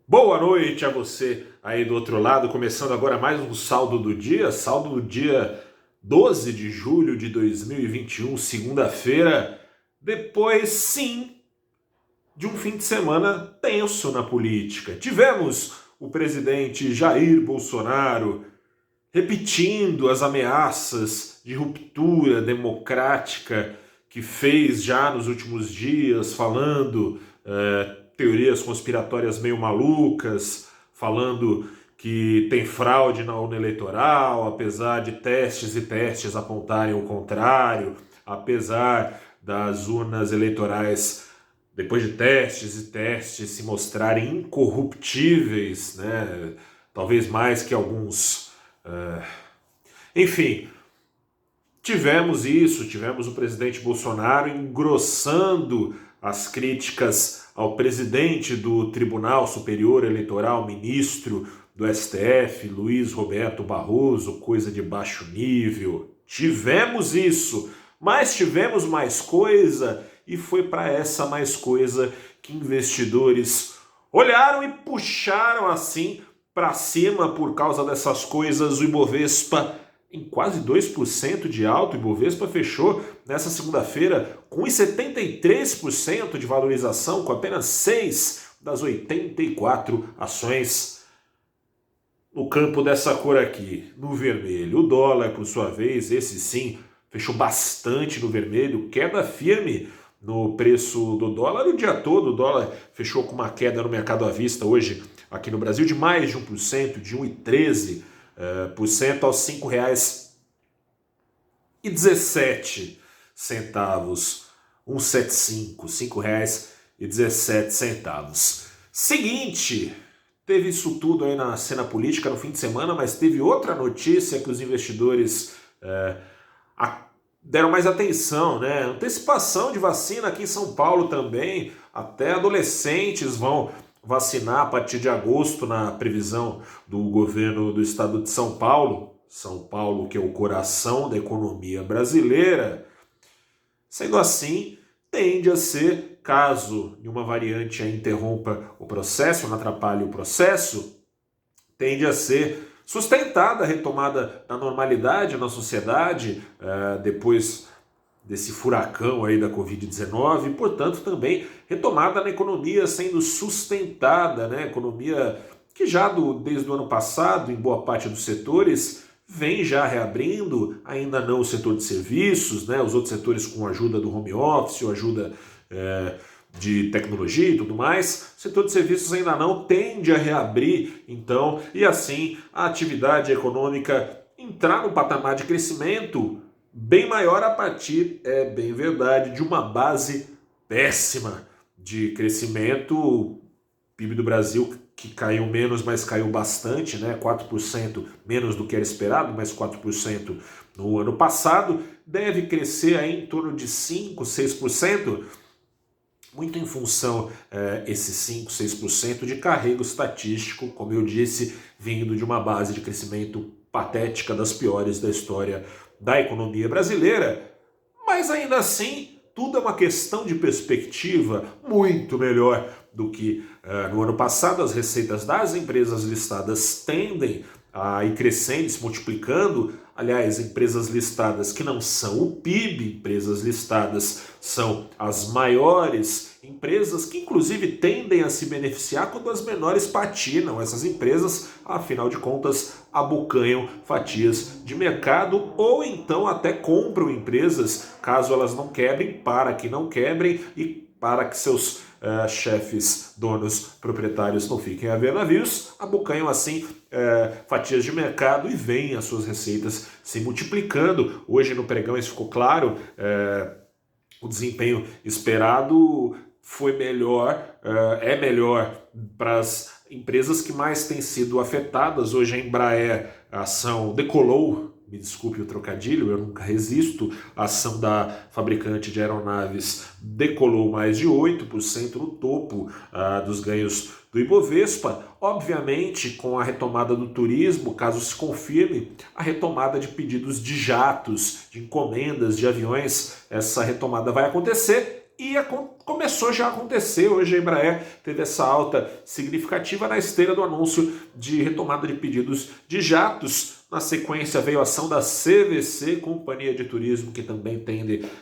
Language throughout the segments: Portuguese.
Boa noite a você aí do outro lado, começando agora mais um saldo do dia 12 de julho de 2021, segunda-feira, depois sim de um fim de semana tenso na política. Tivemos o presidente Jair Bolsonaro repetindo as ameaças de ruptura democrática que fez já nos últimos dias, falando teorias conspiratórias meio malucas, falando que tem fraude na urna eleitoral, apesar de testes e testes apontarem o contrário, apesar das urnas eleitorais, depois de testes e testes, se mostrarem incorruptíveis, né? Talvez mais que alguns. Enfim, tivemos o presidente Bolsonaro engrossando as críticas ao presidente do Tribunal Superior Eleitoral, ministro do STF, Luiz Roberto Barroso, coisa de baixo nível. Tivemos isso, mas tivemos mais coisa, e foi para essa mais coisa que investidores olharam e puxaram assim para cima por causa dessas coisas. O Ibovespa em quase 2% de alta. O Ibovespa fechou nessa segunda-feira com 1,73% de valorização, com apenas 6 das 84 ações no campo dessa cor aqui, no vermelho. O dólar, por sua vez, esse sim, fechou bastante no vermelho, queda firme no preço do dólar o dia todo. O dólar fechou com uma queda no mercado à vista hoje aqui no Brasil de mais de 1%, de 1,13%. Aos R$ 5,17, 1,75, R$ 5,17. Seguinte, teve isso tudo aí na cena política no fim de semana, mas teve outra notícia que os investidores deram mais atenção, né? Antecipação de vacina aqui em São Paulo também, até adolescentes vão vacinar a partir de agosto, na previsão do governo do estado de São Paulo. São Paulo, que é o coração da economia brasileira. Sendo assim, tende a ser, caso nenhuma variante interrompa o processo, não atrapalhe o processo, tende a ser sustentada a retomada da normalidade na sociedade depois desse furacão aí da Covid-19, e, portanto, também retomada na economia sendo sustentada, né? Economia que já desde o ano passado, em boa parte dos setores, vem já reabrindo, ainda não o setor de serviços, né? Os outros setores com a ajuda do home office, ou ajuda de tecnologia e tudo mais. O setor de serviços ainda não, tende a reabrir, então, e assim a atividade econômica entrar no patamar de crescimento bem maior a partir, é bem verdade, de uma base péssima de crescimento. O PIB do Brasil, que caiu menos, mas caiu bastante, né? 4% menos do que era esperado, mas 4% no ano passado, deve crescer aí em torno de 5%, 6%, muito em função esses 5%, 6% de carrego estatístico, como eu disse, vindo de uma base de crescimento patética, das piores da história da economia brasileira. Mas ainda assim, tudo é uma questão de perspectiva. Muito melhor do que no ano passado. As receitas das empresas listadas tendem a ir crescendo, se multiplicando. Aliás, empresas listadas que não são o PIB, empresas listadas são as maiores empresas, que inclusive tendem a se beneficiar quando as menores patinam. Essas empresas, afinal de contas, abocanham fatias de mercado, ou então até compram empresas, caso elas não quebrem, para que não quebrem e para que seus chefes, donos, proprietários não fiquem a ver navios, abocanham assim fatias de mercado e veem as suas receitas se multiplicando. Hoje no pregão isso ficou claro. O desempenho esperado foi melhor, é melhor para as empresas que mais têm sido afetadas. Hoje a Embraer, a ação decolou, me desculpe o trocadilho, eu nunca resisto, a ação da fabricante de aeronaves decolou mais de 8% no topo dos ganhos do Ibovespa. Obviamente, com a retomada do turismo, caso se confirme a retomada de pedidos de jatos, de encomendas de aviões, essa retomada vai acontecer. e começou já a acontecer. Hoje a Embraer teve essa alta significativa na esteira do anúncio de retomada de pedidos de jatos. Na sequência veio a ação da CVC, Companhia de Turismo, que também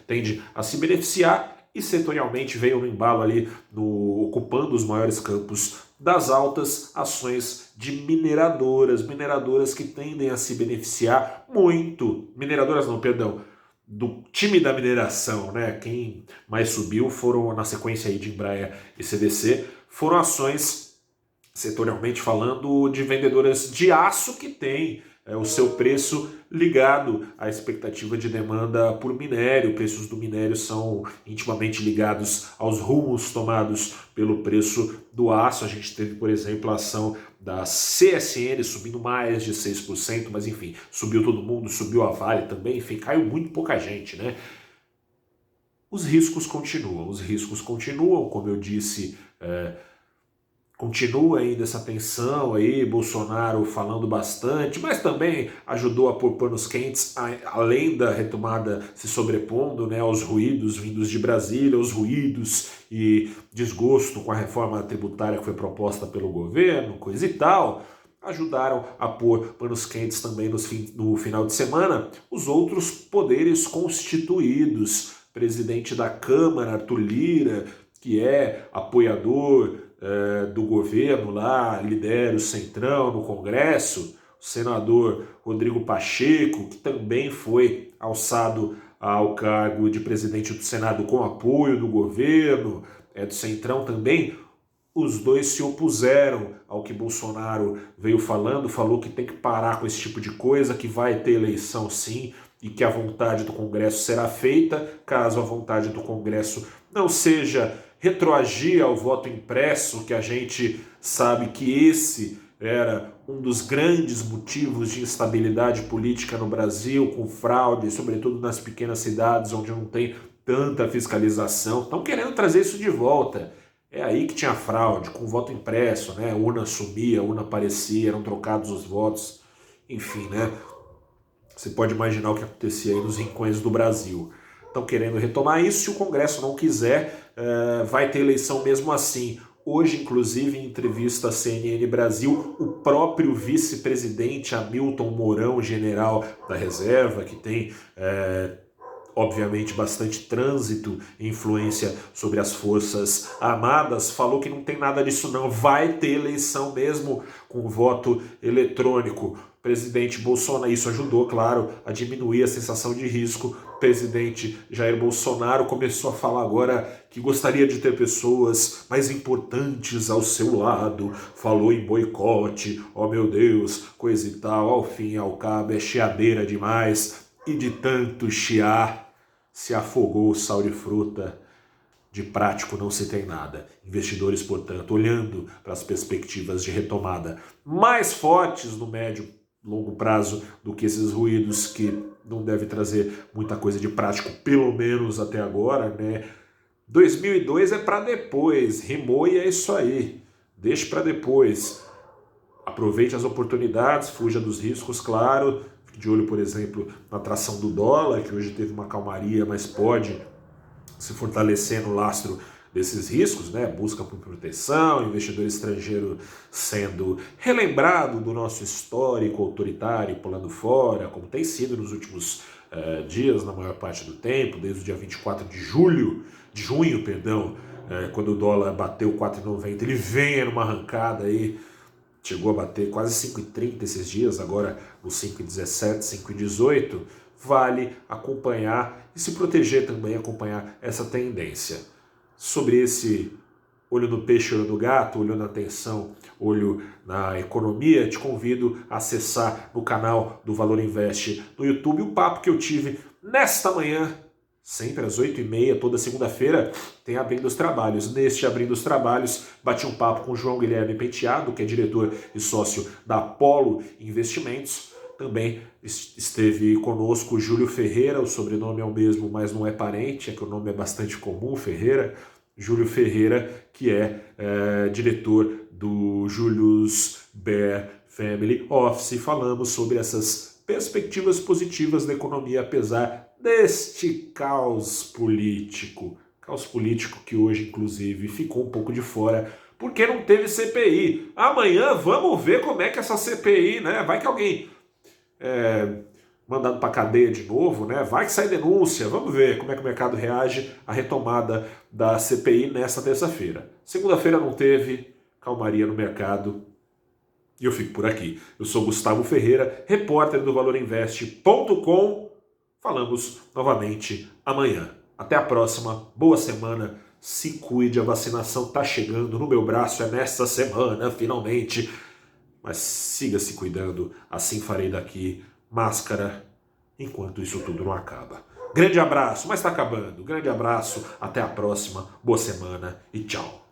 tende a se beneficiar, e setorialmente veio no embalo ali, ocupando os maiores campos das altas, ações de mineradoras que tendem a se beneficiar muito. Mineradoras não, perdão, do time da mineração, né? Quem mais subiu foram, na sequência aí de Embraer e CVC, foram ações, setorialmente falando, de vendedoras de aço que tem o seu preço ligado à expectativa de demanda por minério. Preços do minério são intimamente ligados aos rumos tomados pelo preço do aço. A gente teve, por exemplo, a ação da CSN subindo mais de 6%, mas enfim, subiu todo mundo, subiu a Vale também, enfim, caiu muito pouca gente, né? Os riscos continuam, como eu disse, continua ainda essa tensão aí, Bolsonaro falando bastante, mas também ajudou a pôr panos quentes, além da retomada se sobrepondo, né, aos ruídos vindos de Brasília, aos ruídos e desgosto com a reforma tributária que foi proposta pelo governo, coisa e tal, ajudaram a pôr panos quentes também no final de semana os outros poderes constituídos. Presidente da Câmara, Arthur Lira, que é apoiador do governo lá, lidera o Centrão no Congresso, o senador Rodrigo Pacheco, que também foi alçado ao cargo de presidente do Senado com apoio do governo, do Centrão também. Os dois se opuseram ao que Bolsonaro veio falando, falou que tem que parar com esse tipo de coisa, que vai ter eleição sim, e que a vontade do Congresso será feita. Caso a vontade do Congresso não seja retroagir ao voto impresso, que a gente sabe que esse era um dos grandes motivos de instabilidade política no Brasil, com fraude, sobretudo nas pequenas cidades onde não tem tanta fiscalização. Estão querendo trazer isso de volta. É aí que tinha fraude, com voto impresso, né? Urna sumia, urna aparecia, eram trocados os votos, enfim, né? Você pode imaginar o que acontecia aí nos rincões do Brasil. Estão querendo retomar isso. Se o Congresso não quiser, vai ter eleição mesmo assim. Hoje, inclusive, em entrevista à CNN Brasil, o próprio vice-presidente Hamilton Mourão, general da reserva, que tem, obviamente, bastante trânsito e influência sobre as Forças Armadas, falou que não tem nada disso não. Vai ter eleição mesmo com voto eletrônico. Presidente Bolsonaro, isso ajudou, claro, a diminuir a sensação de risco. Presidente Jair Bolsonaro começou a falar agora que gostaria de ter pessoas mais importantes ao seu lado, falou em boicote, oh meu Deus, coisa e tal, ao fim e ao cabo é chiadeira demais, e de tanto chiar se afogou o sal de fruta. De prático não se tem nada. Investidores, portanto, olhando para as perspectivas de retomada mais fortes no médio longo prazo do que esses ruídos que não deve trazer muita coisa de prático, pelo menos até agora, né? 2002 é para depois, rimou e é isso aí. Deixe para depois. Aproveite as oportunidades, fuja dos riscos, claro. Fique de olho, por exemplo, na atração do dólar, que hoje teve uma calmaria, mas pode se fortalecer no lastro desses riscos, né? Busca por proteção, investidor estrangeiro sendo relembrado do nosso histórico autoritário, pulando fora, como tem sido nos últimos dias, na maior parte do tempo, desde o dia 24 de junho, quando o dólar bateu 4,90, ele vem numa arrancada aí, chegou a bater quase 5,30 esses dias, agora nos 5,17, 5,18, vale acompanhar e se proteger também, acompanhar essa tendência. Sobre esse olho no peixe, olho no gato, olho na atenção, olho na economia, te convido a acessar no canal do Valor Invest no YouTube o papo que eu tive nesta manhã, sempre às 8h30, toda segunda-feira, tem Abrindo os Trabalhos. Neste Abrindo os Trabalhos, bati um papo com o João Guilherme Penteado, que é diretor e sócio da Apollo Investimentos. Também esteve conosco o Júlio Ferreira, o sobrenome é o mesmo, mas não é parente, é que o nome é bastante comum, Ferreira. Júlio Ferreira, que é diretor do Julius Baer Family Office. Falamos sobre essas perspectivas positivas da economia, apesar deste caos político. Caos político que hoje, inclusive, ficou um pouco de fora, porque não teve CPI. Amanhã vamos ver como é que essa CPI, né? Vai que alguém mandado para cadeia de novo, né? Vai que sai denúncia. Vamos ver como é que o mercado reage à retomada da CPI nesta terça-feira. Segunda-feira não teve, calmaria no mercado. E eu fico por aqui. Eu sou Gustavo Ferreira, repórter do valorinvest.com. Falamos novamente amanhã. Até a próxima. Boa semana. Se cuide, a vacinação está chegando no meu braço. É nesta semana, finalmente. Mas siga se cuidando. Assim farei daqui. Máscara, enquanto isso tudo não acaba. Grande abraço, mas está acabando. Grande abraço. Até a próxima. Boa semana e tchau.